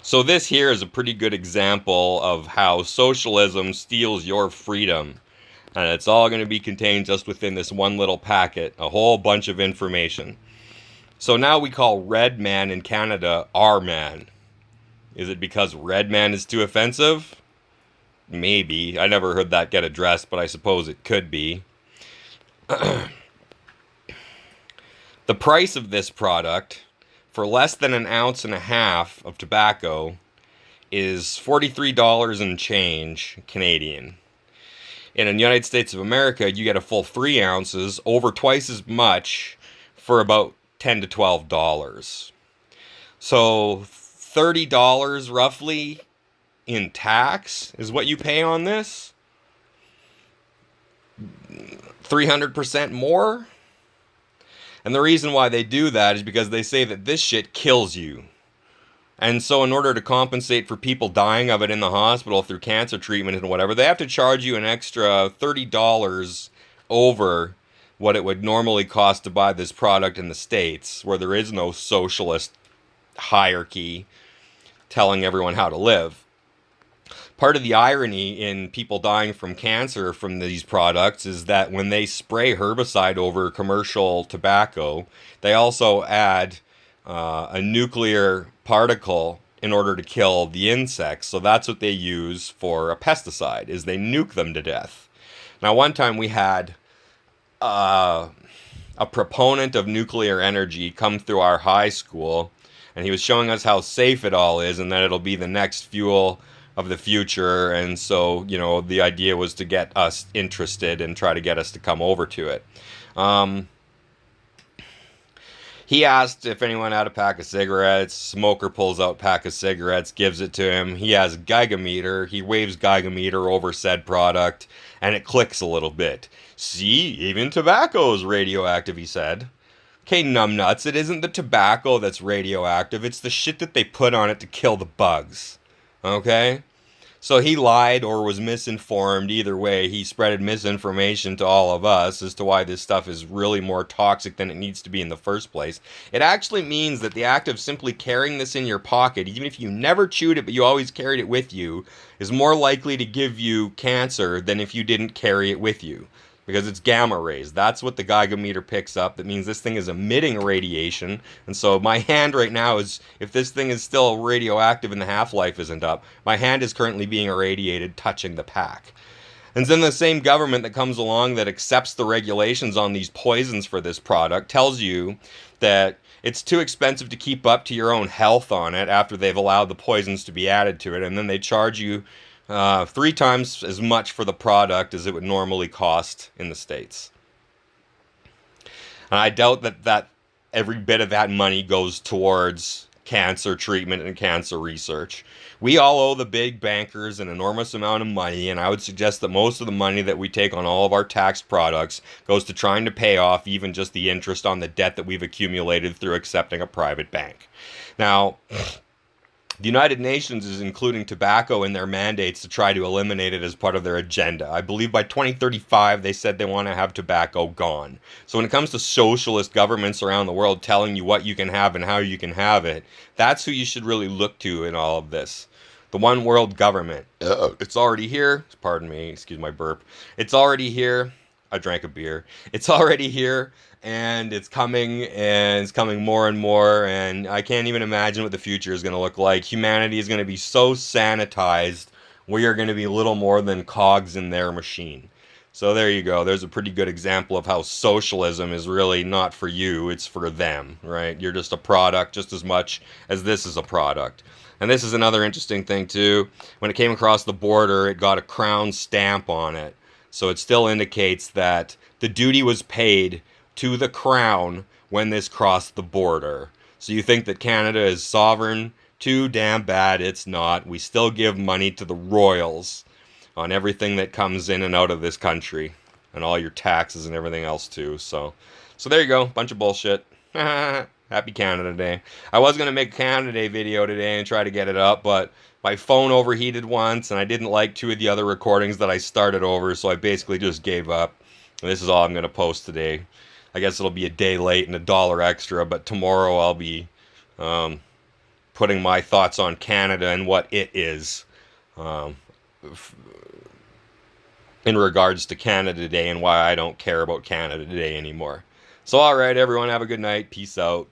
So this here is a pretty good example of how socialism steals your freedom. And it's all going to be contained just within this one little packet, a whole bunch of information. So now we call red man in Canada our man. Is it because red man is too offensive? Maybe. I never heard that get addressed, but I suppose it could be. The price of this product, for less than an ounce and a half of tobacco, is $43 and change Canadian. In the United States of America, you get a full 3 ounces, over twice as much, for about $10 to $12. So $30 roughly in tax is what you pay on this. 300% more. And the reason why they do that is because they say that this shit kills you. And so in order to compensate for people dying of it in the hospital through cancer treatment and whatever, they have to charge you an extra $30 over what it would normally cost to buy this product in the States, where there is no socialist hierarchy telling everyone how to live. Part of the irony in people dying from cancer from these products is that when they spray herbicide over commercial tobacco, they also add a nuclear particle in order to kill the insects. So that's what they use for a pesticide, is they nuke them to death. Now, one time we had a proponent of nuclear energy come through our high school, and he was showing us how safe it all is and that it'll be the next fuel of the future. And so, the idea was to get us interested and try to get us to come over to it. He asked if anyone had a pack of cigarettes. Smoker pulls out a pack of cigarettes, gives it to him. He has a Geigemeter. He waves Geigemeter over said product, and it clicks a little bit. See, even tobacco is radioactive, he said. Okay, numbnuts, it isn't the tobacco that's radioactive. It's the shit that they put on it to kill the bugs. Okay? So he lied or was misinformed. Either way, he spreaded misinformation to all of us as to why this stuff is really more toxic than it needs to be in the first place. It actually means that the act of simply carrying this in your pocket, even if you never chewed it but you always carried it with you, is more likely to give you cancer than if you didn't carry it with you. Because it's gamma rays. That's what the Geigemeter picks up. That means this thing is emitting radiation. And so my hand right now is, if this thing is still radioactive and the half-life isn't up, my hand is currently being irradiated touching the pack. And then the same government that comes along that accepts the regulations on these poisons for this product tells you that it's too expensive to keep up to your own health on it after they've allowed the poisons to be added to it. And then they charge you 3 times as much for the product as it would normally cost in the States. And I doubt that every bit of that money goes towards cancer treatment and cancer research. We all owe the big bankers an enormous amount of money, and I would suggest that most of the money that we take on all of our taxed products goes to trying to pay off even just the interest on the debt that we've accumulated through accepting a private bank. Now, the United Nations is including tobacco in their mandates to try to eliminate it as part of their agenda. I believe by 2035, they said they want to have tobacco gone. So when it comes to socialist governments around the world telling you what you can have and how you can have it, that's who you should really look to in all of this. The one world government. It's already here. Pardon me, excuse my burp. It's already here. I drank a beer. It's already here. And it's coming more and more, and I can't even imagine what the future is going to look like. Humanity is going to be so sanitized, we are going to be little more than cogs in their machine. So there you go. There's a pretty good example of how socialism is really not for you, it's for them, right? You're just a product just as much as this is a product. And this is another interesting thing too. When it came across the border, it got a crown stamp on it. So it still indicates that the duty was paid to the crown when this crossed the border. So you think that Canada is sovereign? Too damn bad it's not. We still give money to the royals on everything that comes in and out of this country, and all your taxes and everything else too. So there you go. Bunch of bullshit. Happy Canada Day. I was going to make a Canada Day video today and try to get it up, but my phone overheated once, and I didn't like 2 of the other recordings that I started over, so I basically just gave up. And this is all I'm going to post today. I guess it'll be a day late and $1 extra, but tomorrow I'll be putting my thoughts on Canada and what it is in regards to Canada today and why I don't care about Canada today anymore. So, all right, everyone, have a good night. Peace out.